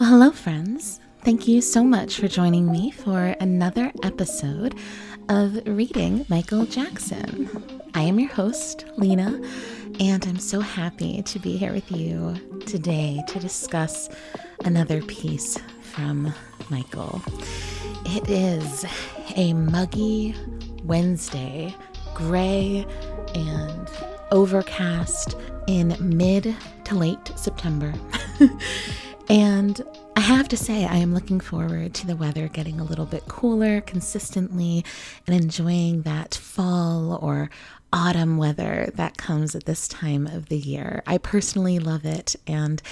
Well, hello, friends. Thank you so much for joining me for another episode of Reading Michael Jackson. I am your host, Lena, and I'm so happy to be here with you today to discuss another piece from Michael. It is a muggy Wednesday, gray and overcast in mid to late September. And I have to say, I am looking forward to the weather getting a little bit cooler consistently and enjoying that fall or autumn weather that comes at this time of the year. I personally love it, and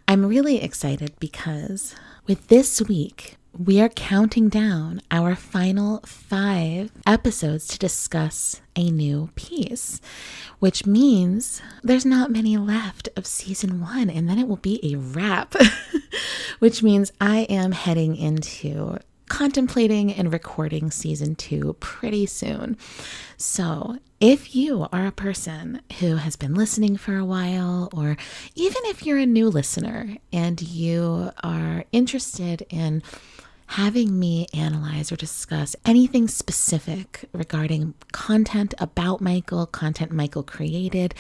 I'm really excited because with this week, we are counting down our final 5 episodes to discuss a new piece, which means there's not many left of season 1, and then it will be a wrap, which means I am heading into contemplating and recording season 2 pretty soon. So if you are a person who has been listening for a while, or even if you're a new listener and you are interested in having me analyze or discuss anything specific regarding content about Michael, content Michael created,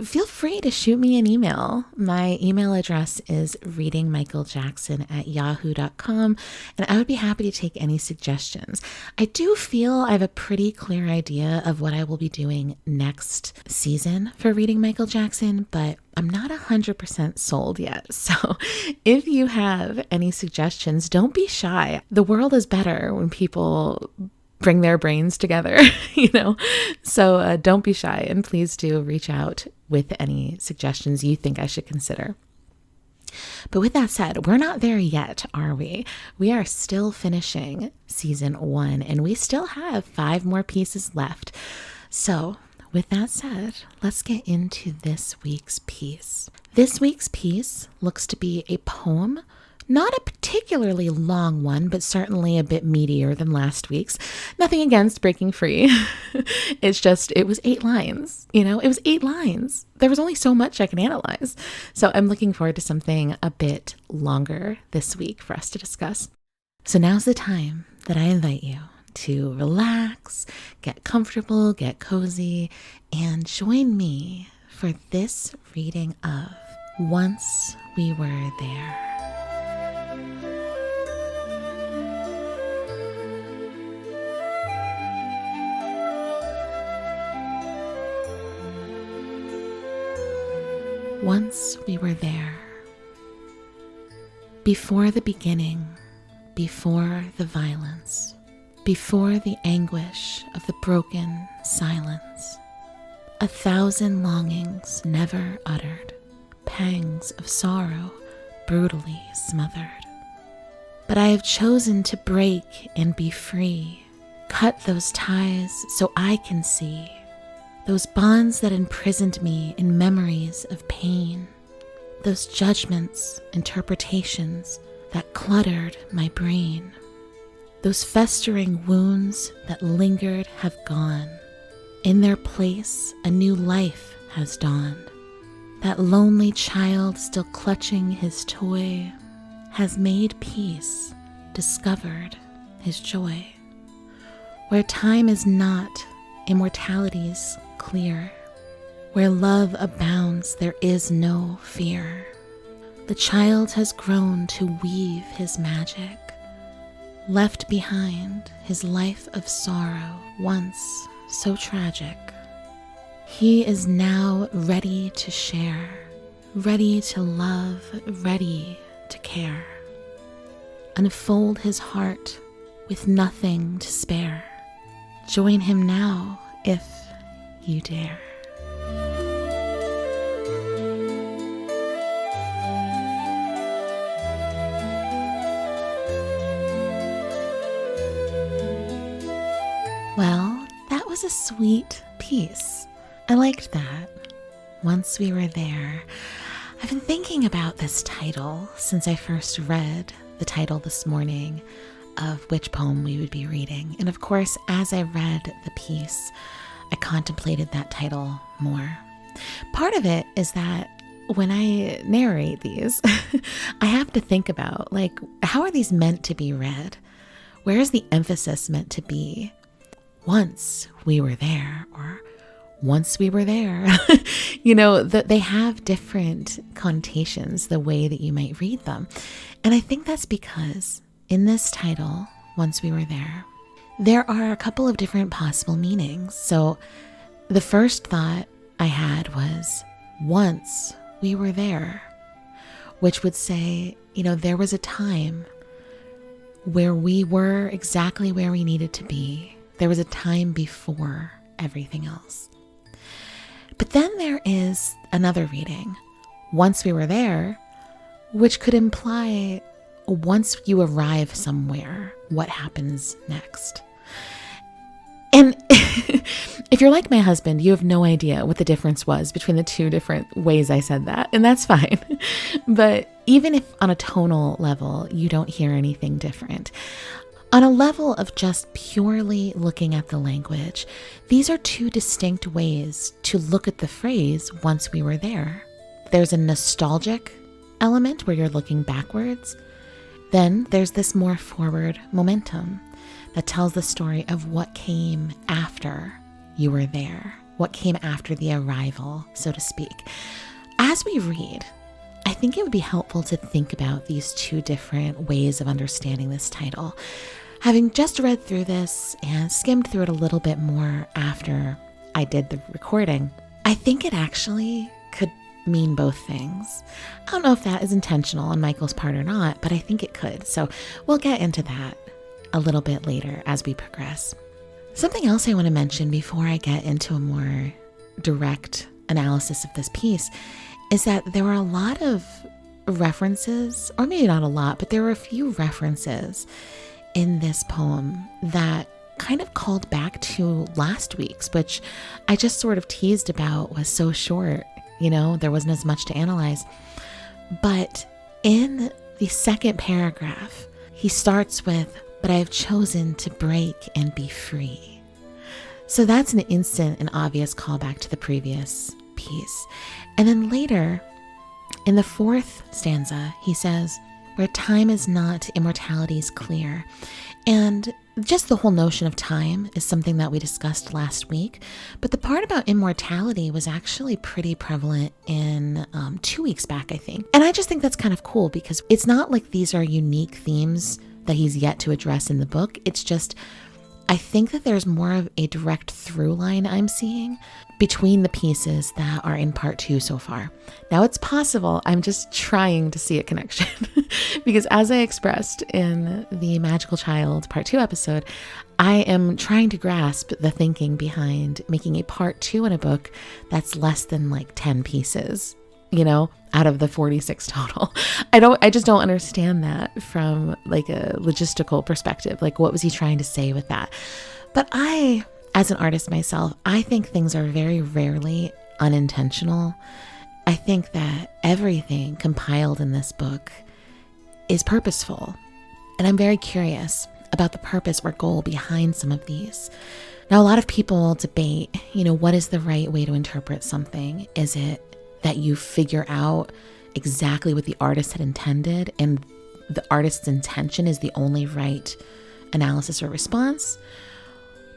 feel free to shoot me an email. My email address is readingmichaeljackson@yahoo.com, and I would be happy to take any suggestions. I do feel I have a pretty clear idea of what I will be doing next season for Reading Michael Jackson, but I'm not 100% sold yet. So if you have any suggestions, don't be shy. The world is better when people bring their brains together, So don't be shy, and please do reach out with any suggestions you think I should consider. But with that said, we're not there yet, are we? We are still finishing season 1, and we still have 5 more pieces left. So with that said, let's get into this week's piece. This week's piece looks to be a poem, not a particularly long one, but certainly a bit meatier than last week's. Nothing against breaking free. It's just, it was 8 lines, it was 8 lines. There was only so much I can analyze. So I'm looking forward to something a bit longer this week for us to discuss. So now's the time that I invite you to relax, get comfortable, get cozy, and join me for this reading of Once We Were There. Once we were there. Before the beginning, before the violence, before the anguish of the broken silence, 1,000 longings never uttered, pangs of sorrow brutally smothered. But I have chosen to break and be free, cut those ties so I can see, those bonds that imprisoned me in memories of pain, those judgments, interpretations that cluttered my brain. Those festering wounds that lingered have gone. In their place, a new life has dawned. That lonely child still clutching his toy has made peace, discovered his joy. Where time is not, immortality's clear. Where love abounds, there is no fear. The child has grown to weave his magic, left behind his life of sorrow, once so tragic. He is now ready to share, ready to love, ready to care. Unfold his heart with nothing to spare. Join him now if you dare. Well, that was a sweet piece. I liked that. Once we were there. I've been thinking about this title since I first read the title this morning of which poem we would be reading. And of course, as I read the piece, I contemplated that title more. Part of it is that when I narrate these, I have to think about, like, how are these meant to be read? Where is the emphasis meant to be? Once we were there, or once we were there. They have different connotations, the way that you might read them. And I think that's because in this title, Once We Were There, there are a couple of different possible meanings. So the first thought I had was, once we were there, which would say, there was a time where we were exactly where we needed to be. There was a time before everything else. But then there is another reading, once we were there, which could imply once you arrive somewhere, what happens next? And if you're like my husband, you have no idea what the difference was between the two different ways I said that, and that's fine. But even if on a tonal level, you don't hear anything different, on a level of just purely looking at the language, these are two distinct ways to look at the phrase, once we were there. There's a nostalgic element where you're looking backwards. Then there's this more forward momentum that tells the story of what came after you were there, what came after the arrival, so to speak. As we read, I think it would be helpful to think about these two different ways of understanding this title. Having just read through this and skimmed through it a little bit more after I did the recording, I think it actually could mean both things. I don't know if that is intentional on Michael's part or not, but I think it could. So we'll get into that a little bit later as we progress. Something else I want to mention before I get into a more direct analysis of this piece is that there were a lot of references, or maybe not a lot, but there were a few references in this poem that kind of called back to last week's, which I just sort of teased about was so short, there wasn't as much to analyze. But in the second paragraph, he starts with, "But I have chosen to break and be free." So that's an instant and obvious callback to the previous piece. And then later, in the fourth stanza, he says, "Where time is not, immortality is clear." And just the whole notion of time is something that we discussed last week. But the part about immortality was actually pretty prevalent in 2 weeks back, I think. And I just think that's kind of cool because it's not like these are unique themes that he's yet to address in the book. It's just, I think that there's more of a direct through line I'm seeing between the pieces that are in part 2 so far. Now it's possible I'm just trying to see a connection because as I expressed in the Magical Child part 2 episode, I am trying to grasp the thinking behind making a part 2 in a book that's less than like 10 pieces, out of the 46 total. I just don't understand that from like a logistical perspective. Like, what was he trying to say with that? But I, as an artist myself, I think things are very rarely unintentional. I think that everything compiled in this book is purposeful. And I'm very curious about the purpose or goal behind some of these. Now, a lot of people debate, what is the right way to interpret something? Is it that you figure out exactly what the artist had intended and the artist's intention is the only right analysis or response?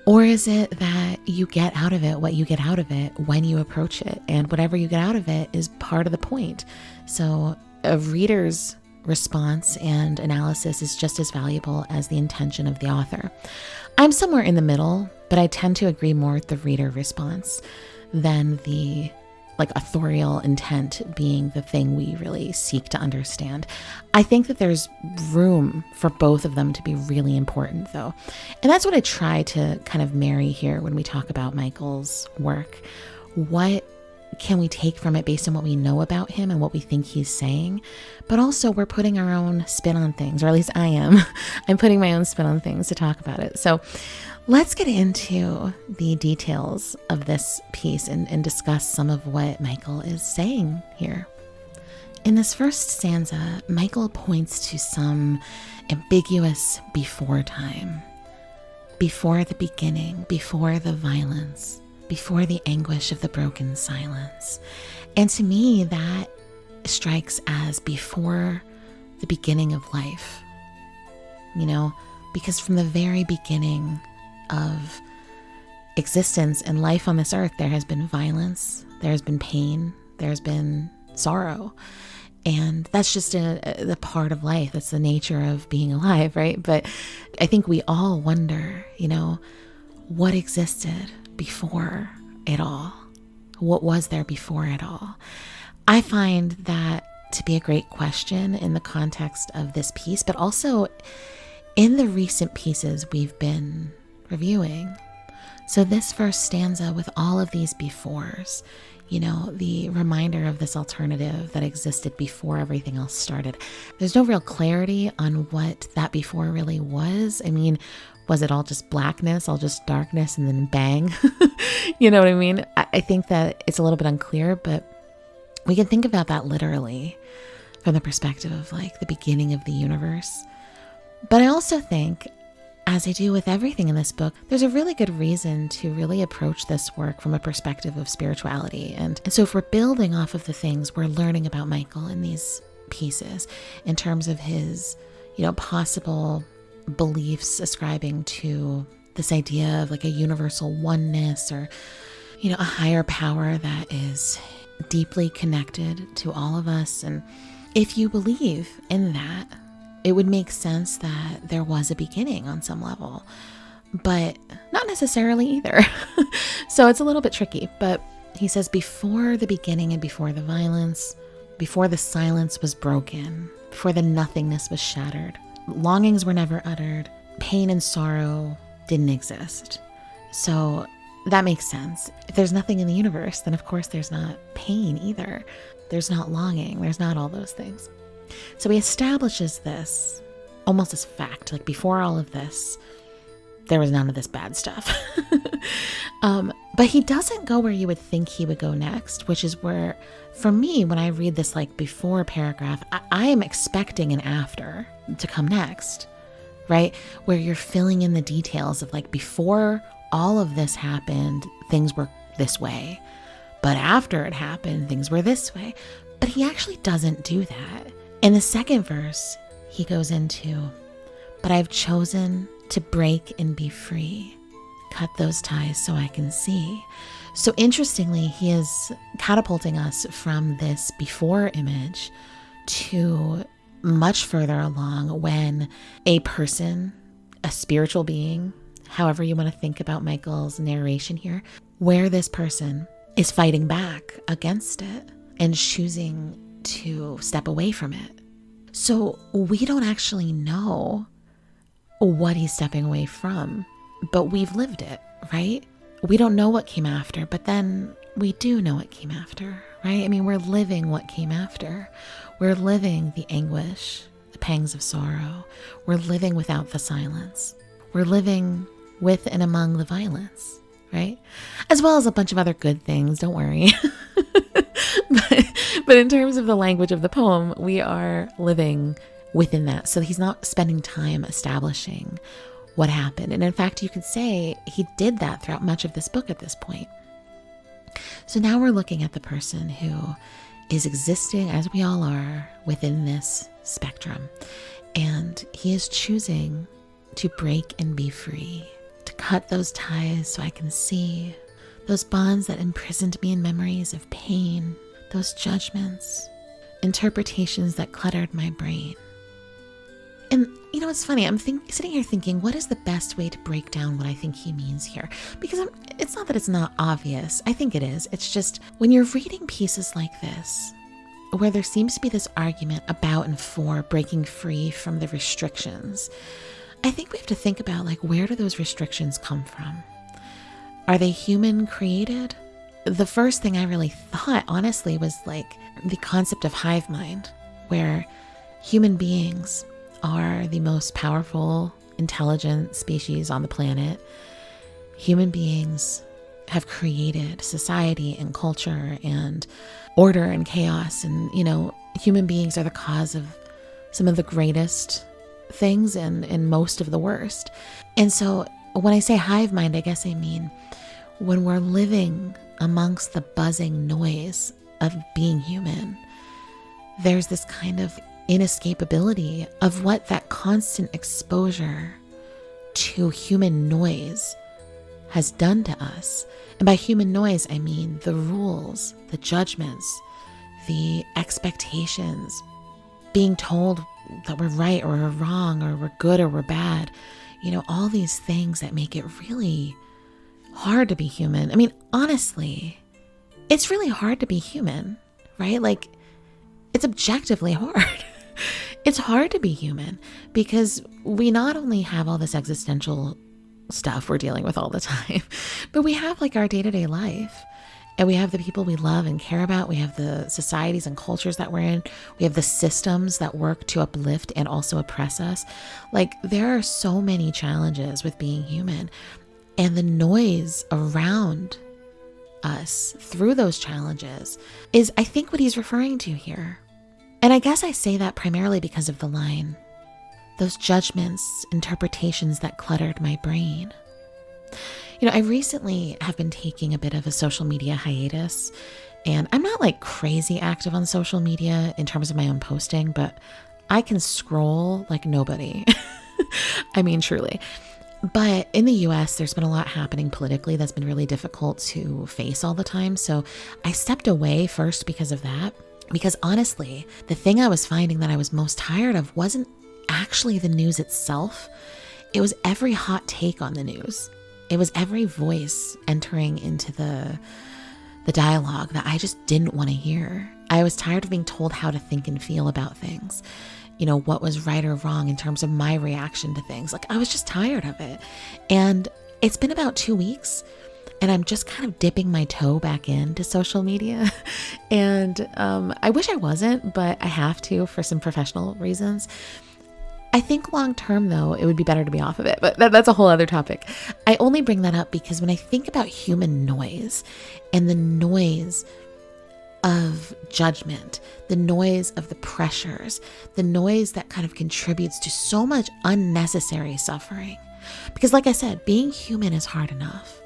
Or is it that you get out of it what you get out of it when you approach it, and whatever you get out of it is part of the point? So a reader's response and analysis is just as valuable as the intention of the author. I'm somewhere in the middle, but I tend to agree more with the reader response than the authorial intent being the thing we really seek to understand. I think that there's room for both of them to be really important, though. And that's what I try to kind of marry here when we talk about Michael's work. What can we take from it based on what we know about him and what we think he's saying? But also we're putting our own spin on things, or at least I am. I'm putting my own spin on things to talk about it. So let's get into the details of this piece and discuss some of what Michael is saying here. In this first stanza, Michael points to some ambiguous before time, before the beginning, before the violence, before the anguish of the broken silence. And to me, that strikes as before the beginning of life, because from the very beginning of existence and life on this earth, there has been violence, there's been pain, there's been sorrow. And that's just the part of life. That's the nature of being alive, right? But I think we all wonder, what existed before it all? What was there before it all? I find that to be a great question in the context of this piece, but also in the recent pieces we've been reviewing. So this first stanza with all of these befores, the reminder of this alternative that existed before everything else started. There's no real clarity on what that before really was. I mean, was it all just blackness, all just darkness, and then bang? You know what I mean? I think that it's a little bit unclear, but we can think about that literally from the perspective of like the beginning of the universe. But I also think, as I do with everything in this book, there's a really good reason to really approach this work from a perspective of spirituality. And so if we're building off of the things we're learning about Michael in these pieces, in terms of his, possible beliefs ascribing to this idea of like a universal oneness or, a higher power that is deeply connected to all of us. And if you believe in that, it would make sense that there was a beginning on some level, but not necessarily either. So it's a little bit tricky, but he says, before the beginning and before the violence, before the silence was broken, before the nothingness was shattered, longings were never uttered, pain and sorrow didn't exist. So that makes sense. If there's nothing in the universe, then of course there's not pain either. There's not longing. There's not all those things. So he establishes this almost as fact, like before all of this, there was none of this bad stuff. But he doesn't go where you would think he would go next, which is where, for me, when I read this like before paragraph, I am expecting an after to come next, right? Where you're filling in the details of like before all of this happened, things were this way. But after it happened, things were this way. But he actually doesn't do that. In the second verse, he goes into, but I've chosen to break and be free. Cut those ties so I can see. So interestingly, he is catapulting us from this before image to much further along when a person, a spiritual being, however you want to think about Michael's narration here, where this person is fighting back against it and choosing to step away from it. So we don't actually know what he's stepping away from, but we've lived it, right? We don't know what came after, but then we do know what came after, right? I mean, we're living what came after. We're living the anguish, the pangs of sorrow. We're living without the silence. We're living with and among the violence, right? As well as a bunch of other good things, don't worry. But in terms of the language of the poem, we are living within that. So he's not spending time establishing what happened. And in fact, you could say he did that throughout much of this book at this point. So now we're looking at the person who is existing, as we all are, within this spectrum. And he is choosing to break and be free, to cut those ties so I can see, those bonds that imprisoned me in memories of pain, those judgments, interpretations that cluttered my brain. And it's funny, I'm sitting here thinking, what is the best way to break down what I think he means here? Because it's not that it's not obvious. I think it is. It's just when you're reading pieces like this, where there seems to be this argument about and for breaking free from the restrictions, I think we have to think about, like, where do those restrictions come from? Are they human created? The first thing I really thought, honestly, was like the concept of hive mind, where human beings are the most powerful, intelligent species on the planet. Human beings have created society and culture and order and chaos. And, human beings are the cause of some of the greatest things and most of the worst. And so when I say hive mind, I guess I mean when we're living amongst the buzzing noise of being human, there's this kind of inescapability of what that constant exposure to human noise has done to us. And by human noise, I mean the rules, the judgments, the expectations, being told that we're right or we're wrong or we're good or we're bad. All these things that make it really hard to be human. I mean, honestly, it's really hard to be human, right? Like, it's objectively hard. It's hard to be human because we not only have all this existential stuff we're dealing with all the time, but we have like our day-to-day life, and we have the people we love and care about. We have the societies and cultures that we're in. We have the systems that work to uplift and also oppress us. Like, there are so many challenges with being human, and the noise around us through those challenges is, I think, what he's referring to here. And I guess I say that primarily because of the line, those judgments, interpretations that cluttered my brain. I recently have been taking a bit of a social media hiatus, and I'm not like crazy active on social media in terms of my own posting, but I can scroll like nobody. I mean, truly. But in the US, there's been a lot happening politically that's been really difficult to face all the time. So I stepped away first because of that. Because honestly, the thing I was finding that I was most tired of wasn't actually the news itself. It was every hot take on the news. It was every voice entering into the dialogue that I just didn't want to hear. I was tired of being told how to think and feel about things. What was right or wrong in terms of my reaction to things. Like, I was just tired of it. And it's been about 2 weeks, and I'm just kind of dipping my toe back into social media. And I wish I wasn't, but I have to for some professional reasons. I think long term, though, it would be better to be off of it, but that's a whole other topic. I only bring that up because when I think about human noise and the noise of judgment, the noise of the pressures, the noise that kind of contributes to so much unnecessary suffering. Because like I said, being human is hard enough.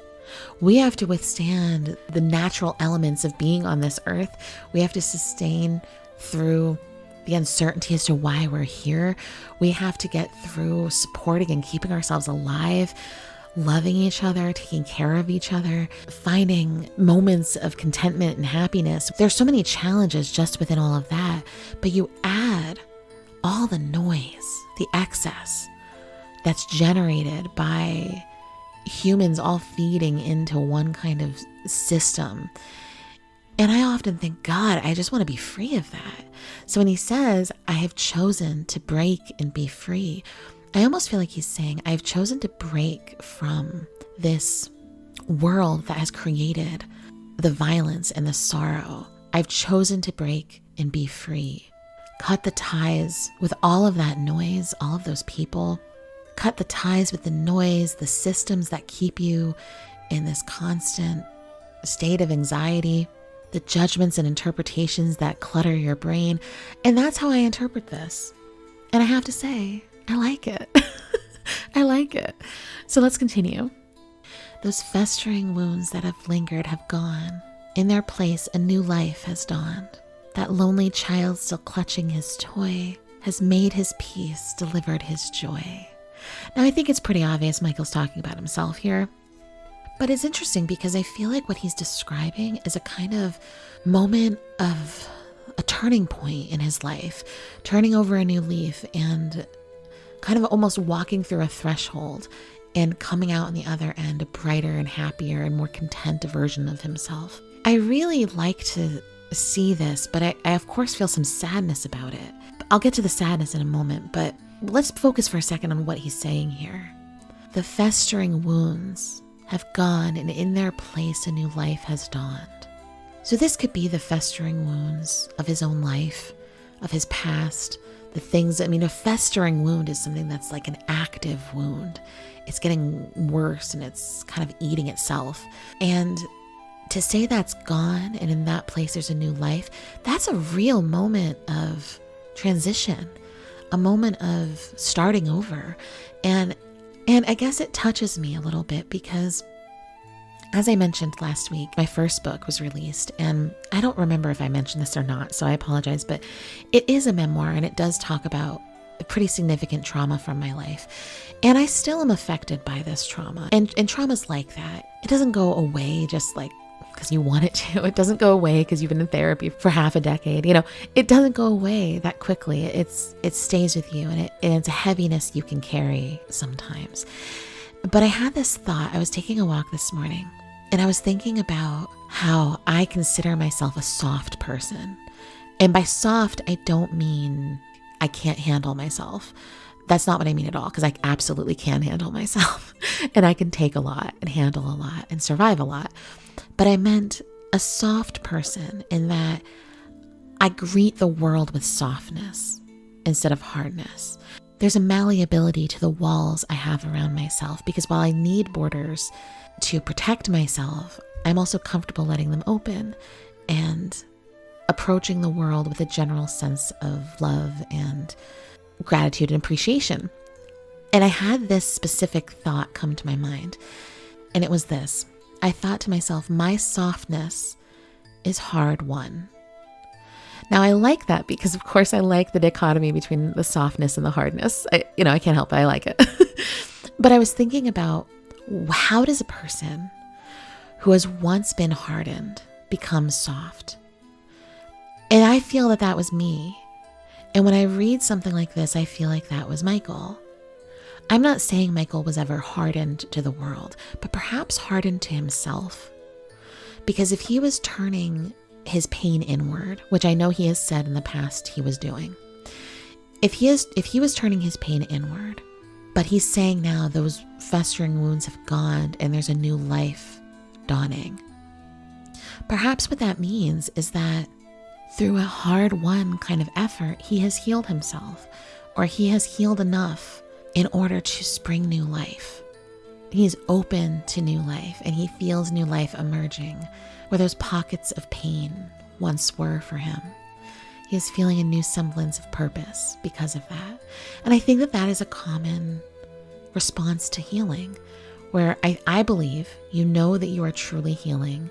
We have to withstand the natural elements of being on this earth. We have to sustain through the uncertainty as to why we're here. We have to get through supporting and keeping ourselves alive, loving each other, taking care of each other, finding moments of contentment and happiness. There's so many challenges just within all of that, but you add all the noise, the excess that's generated by humans all feeding into one kind of system. And I often think, God, I just want to be free of that. So when he says, I have chosen to break and be free, I almost feel like he's saying, I've chosen to break from this world that has created the violence and the sorrow. I've chosen to break and be free. Cut the ties with all of that noise, all of those people. Cut the ties with the noise, the systems that keep you in this constant state of anxiety, the judgments and interpretations that clutter your brain. And that's how I interpret this. And I have to say, I like it. I like it. So let's continue. Those festering wounds that have lingered have gone. In their place, a new life has dawned. That lonely child still clutching his toy has made his peace, delivered his joy. Now, I think it's pretty obvious Michael's talking about himself here. But it's interesting because I feel like what he's describing is a kind of moment of a turning point in his life, turning over a new leaf and kind of almost walking through a threshold and coming out on the other end a brighter and happier and more content version of himself. I really like to see this, but I of course feel some sadness about it. I'll get to the sadness in a moment, but let's focus for a second on what he's saying here. The festering wounds have gone, and in their place a new life has dawned. So this could be the festering wounds of his own life, of his past, the things, a festering wound is something that's like an active wound. It's getting worse and it's kind of eating itself. And to say that's gone and in that place there's a new life, that's a real moment of transition, a moment of starting over. And I guess it touches me a little bit because As I mentioned last week, my first book was released, and I don't remember if I mentioned this or not, so I apologize, but it is a memoir, and it does talk about a pretty significant trauma from my life. And I still am affected by this trauma. And trauma's like that. It doesn't go away just like because you want it to. It doesn't go away because you've been in therapy for half a decade. It doesn't go away that quickly. It stays with you, and it's a heaviness you can carry sometimes. But I had this thought. I was taking a walk this morning, and I was thinking about how I consider myself a soft person. And by soft, I don't mean I can't handle myself. That's not what I mean at all, because I absolutely can handle myself. And I can take a lot and handle a lot and survive a lot. But I meant a soft person in that I greet the world with softness instead of hardness. There's a malleability to the walls I have around myself, because while I need borders to protect myself, I'm also comfortable letting them open and approaching the world with a general sense of love and gratitude and appreciation. And I had this specific thought come to my mind, and it was this. I thought to myself, my softness is hard won. Now I like that because of course I like the dichotomy between the softness and the hardness. I can't help it. I like it. But I was thinking about, how does a person who has once been hardened become soft? And I feel that was me. And when I read something like this, I feel like that was Michael. I'm not saying Michael was ever hardened to the world, but perhaps hardened to himself. Because if he was turning his pain inward, which I know he has said in the past he was doing, if he was turning his pain inward, but he's saying now those festering wounds have gone and there's a new life dawning, perhaps what that means is that through a hard-won kind of effort, he has healed himself, or he has healed enough in order to spring new life. He's open to new life, and he feels new life emerging where those pockets of pain once were for him. He is feeling a new semblance of purpose because of that. And I think that is a common response to healing, where I believe you know that you are truly healing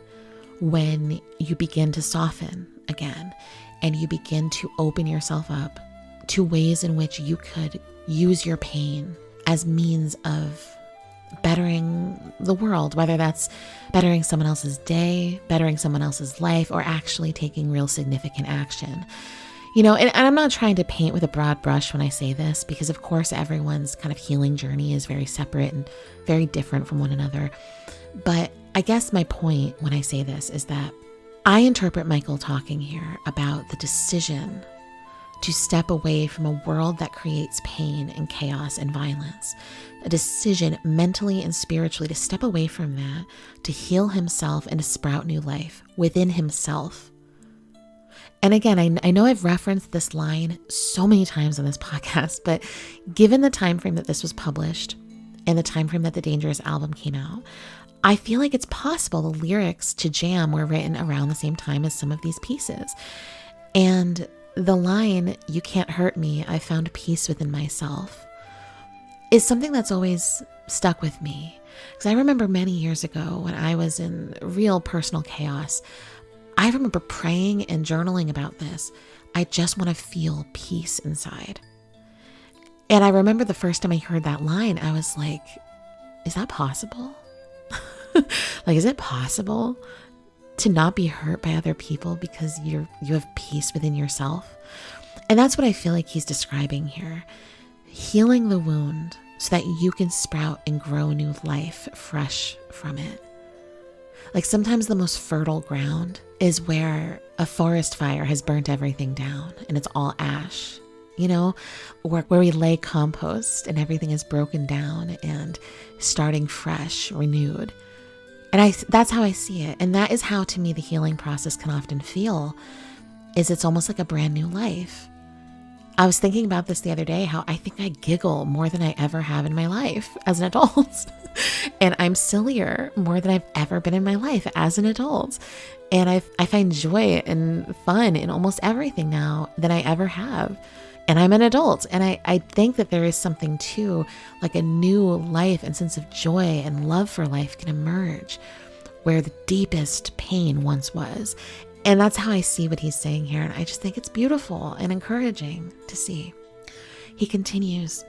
when you begin to soften again, and you begin to open yourself up to ways in which you could use your pain as means of bettering the world, whether that's bettering someone else's day, bettering someone else's life, or actually taking real significant action. And I'm not trying to paint with a broad brush when I say this, because of course everyone's kind of healing journey is very separate and very different from one another. But I guess my point when I say this is that I interpret Michael talking here about the decision to step away from a world that creates pain and chaos and violence, a decision mentally and spiritually to step away from that, to heal himself and to sprout new life within himself. And again, I know I've referenced this line so many times on this podcast, but given the time frame that this was published and the time frame that the Dangerous album came out, I feel like it's possible the lyrics to Jam were written around the same time as some of these pieces. And the line, "You can't hurt me, I found peace within myself," is something that's always stuck with me. Because I remember many years ago when I was in real personal chaos, I remember praying and journaling about this. I just want to feel peace inside. And I remember the first time I heard that line, I was like, is that possible? Is it possible to not be hurt by other people because you have peace within yourself? And that's what I feel like he's describing here. Healing the wound so that you can sprout and grow new life fresh from it. Sometimes the most fertile ground is where a forest fire has burnt everything down and it's all ash, where we lay compost and everything is broken down and starting fresh, renewed. And that's how I see it. And that is how, to me, the healing process can often feel, is it's almost like a brand new life. I was thinking about this the other day, how I think I giggle more than I ever have in my life as an adult. And I'm sillier more than I've ever been in my life as an adult. And I find joy and fun in almost everything now than I ever have. And I'm an adult. And I think that there is something too, like a new life and sense of joy and love for life can emerge where the deepest pain once was. And that's how I see what he's saying here. And I just think it's beautiful and encouraging to see. He continues,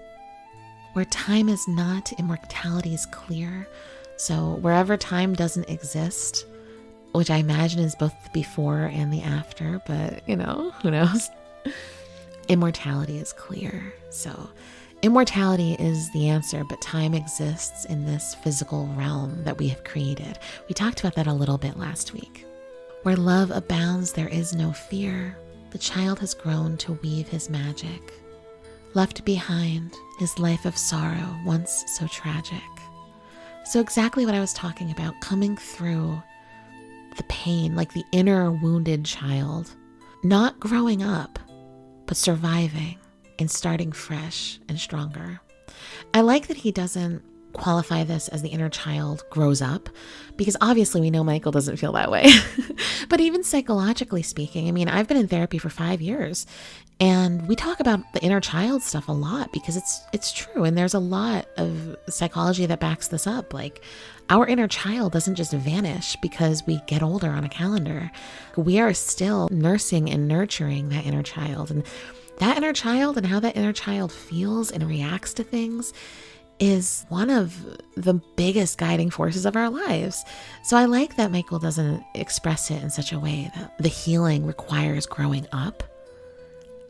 where time is not, immortality is clear. So wherever time doesn't exist, which I imagine is both the before and the after, but who knows? Immortality is clear. So immortality is the answer, but time exists in this physical realm that we have created. We talked about that a little bit last week. Where love abounds, there is no fear. The child has grown to weave his magic. Left behind his life of sorrow, once so tragic. So exactly what I was talking about, coming through the pain, like the inner wounded child, not growing up, but surviving and starting fresh and stronger. I like that he doesn't qualify this as the inner child grows up, because obviously we know Michael doesn't feel that way. But even psychologically speaking, I mean, I've been in therapy for 5 years, and we talk about the inner child stuff a lot because it's true. And there's a lot of psychology that backs this up. Like, our inner child doesn't just vanish because we get older on a calendar. We are still nursing and nurturing that inner child. And that inner child and how that inner child feels and reacts to things is one of the biggest guiding forces of our lives. So I like that Michael doesn't express it in such a way that the healing requires growing up,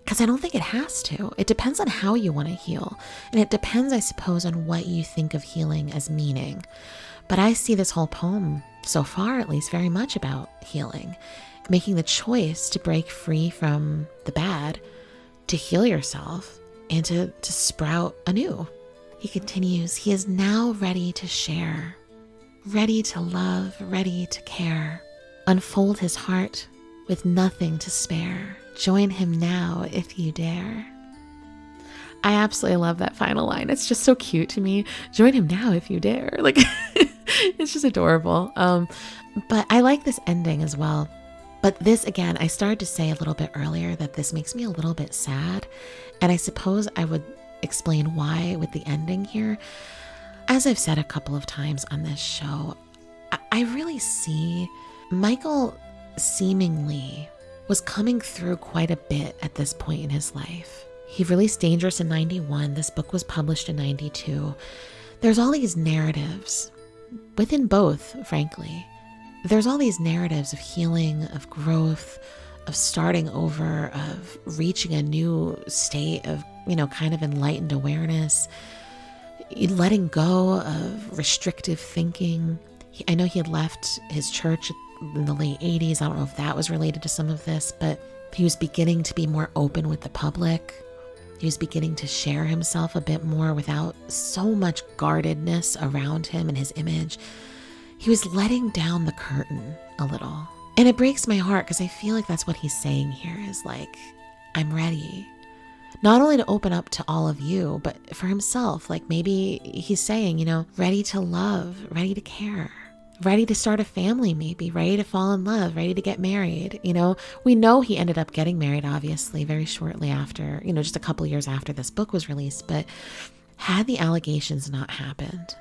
because I don't think it has to. It depends on how you want to heal. And it depends, I suppose, on what you think of healing as meaning. But I see this whole poem, so far at least, very much about healing, making the choice to break free from the bad, to heal yourself, and to sprout anew. He continues, he is now ready to share, ready to love, ready to care. Unfold his heart with nothing to spare. Join him now if you dare. I absolutely love that final line. It's just so cute to me. Join him now if you dare. Like, it's just adorable. But I like this ending as well. But this, again, I started to say a little bit earlier that this makes me a little bit sad. And I suppose I would explain why with the ending here. As I've said a couple of times on this show, I really see Michael seemingly was coming through quite a bit at this point in his life. He released Dangerous in 91. This book was published in 92. There's all these narratives within both, frankly. There's all these narratives of healing, of growth, of starting over, of reaching a new state of, kind of enlightened awareness, letting go of restrictive thinking. I know he had left his church in the late 80s. I don't know if that was related to some of this, but he was beginning to be more open with the public. He was beginning to share himself a bit more without so much guardedness around him and his image. He was letting down the curtain a little. And it breaks my heart because I feel like that's what he's saying here is like, I'm ready. Not only to open up to all of you, but for himself. Like maybe he's saying, ready to love, ready to care, ready to start a family, maybe ready to fall in love, ready to get married. We know he ended up getting married, obviously, very shortly after, just a couple years after this book was released. But had the allegations not happened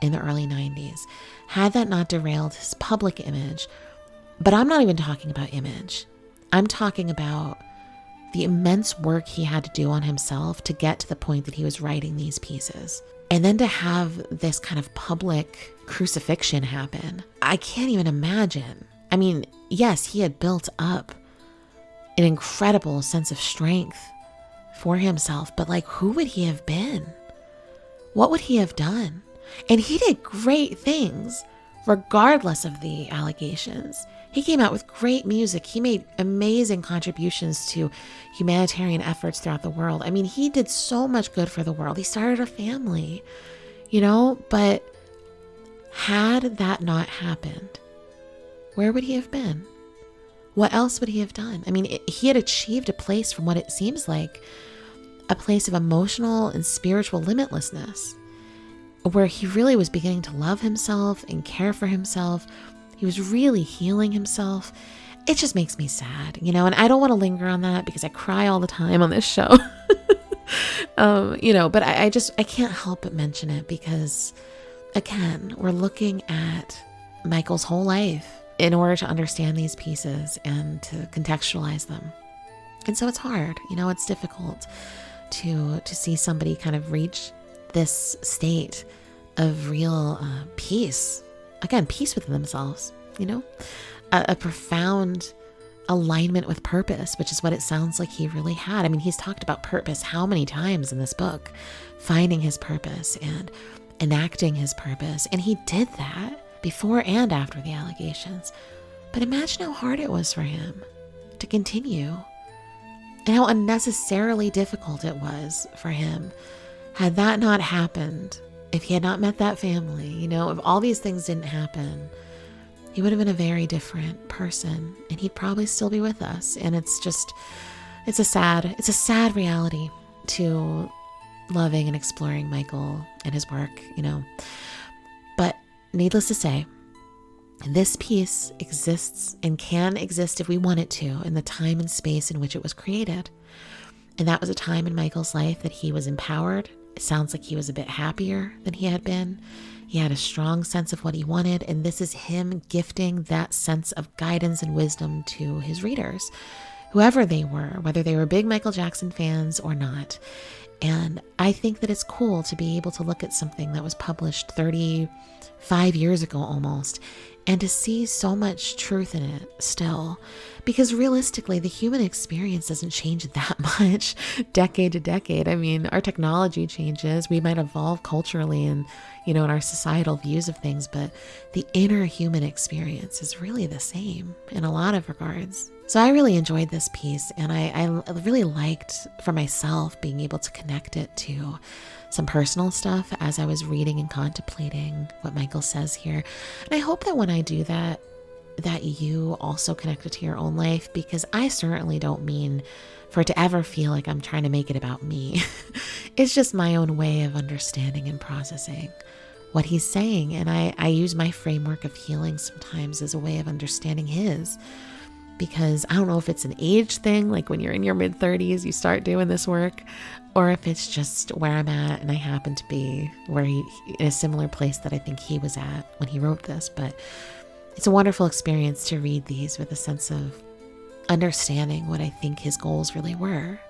in the early 90s, had that not derailed his public image, but I'm not even talking about image. I'm talking about the immense work he had to do on himself to get to the point that he was writing these pieces. And then to have this kind of public crucifixion happen, I can't even imagine. I mean, yes, he had built up an incredible sense of strength for himself, but like, who would he have been? What would he have done? And he did great things regardless of the allegations. He came out with great music. He made amazing contributions to humanitarian efforts throughout the world. I mean, he did so much good for the world. He started a family, but had that not happened, where would he have been? What else would he have done? I mean, he had achieved a place, from what it seems like, a place of emotional and spiritual limitlessness, where he really was beginning to love himself and care for himself. He was really healing himself. It just makes me sad, and I don't want to linger on that because I cry all the time on this show. But I can't help but mention it because, again, we're looking at Michael's whole life in order to understand these pieces and to contextualize them. And so it's hard, it's difficult to see somebody kind of reach this state of real peace. Again, peace within themselves, a profound alignment with purpose, which is what it sounds like he really had. I mean, he's talked about purpose how many times in this book, finding his purpose and enacting his purpose. And he did that before and after the allegations. But imagine how hard it was for him to continue and how unnecessarily difficult it was for him. Had that not happened, if he had not met that family, if all these things didn't happen, he would have been a very different person, and he'd probably still be with us. And it's a sad reality to loving and exploring Michael and his work, But needless to say, this piece exists and can exist if we want it to in the time and space in which it was created. And that was a time in Michael's life that he was empowered. It sounds like he was a bit happier than he had been. He had a strong sense of what he wanted, and this is him gifting that sense of guidance and wisdom to his readers, whoever they were, whether they were big Michael Jackson fans or not. And I think that it's cool to be able to look at something that was published 35 years ago almost, and to see so much truth in it still. Because realistically, the human experience doesn't change that much decade to decade. I mean, our technology changes. We might evolve culturally and, in our societal views of things, but the inner human experience is really the same in a lot of regards. So I really enjoyed this piece, and I really liked for myself being able to connect it to some personal stuff as I was reading and contemplating what Michael says here. And I hope that when I do that you also connect it to your own life, because I certainly don't mean for it to ever feel like I'm trying to make it about me. It's just my own way of understanding and processing what he's saying. And I use my framework of healing sometimes as a way of understanding his. Because I don't know if it's an age thing, like when you're in your mid-30s, you start doing this work, or if it's just where I'm at and I happen to be in a similar place that I think he was at when he wrote this. But it's a wonderful experience to read these with a sense of understanding what I think his goals really were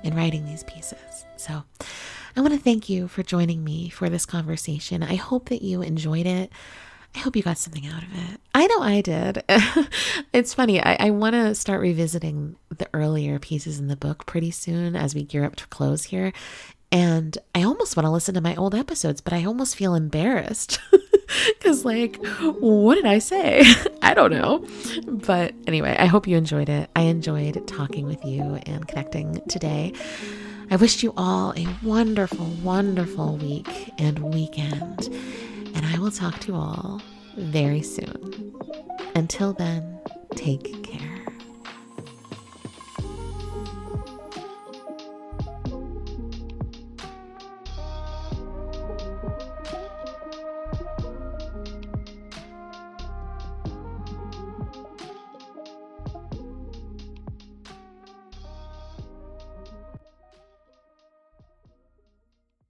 in writing these pieces. So I want to thank you for joining me for this conversation. I hope that you enjoyed it. I hope you got something out of it. I know I did. It's funny. I want to start revisiting the earlier pieces in the book pretty soon as we gear up to close here. And I almost want to listen to my old episodes, but I almost feel embarrassed because what did I say? I don't know. But anyway, I hope you enjoyed it. I enjoyed talking with you and connecting today. I wish you all a wonderful, wonderful week and weekend. And I will talk to you all very soon. Until then, take care.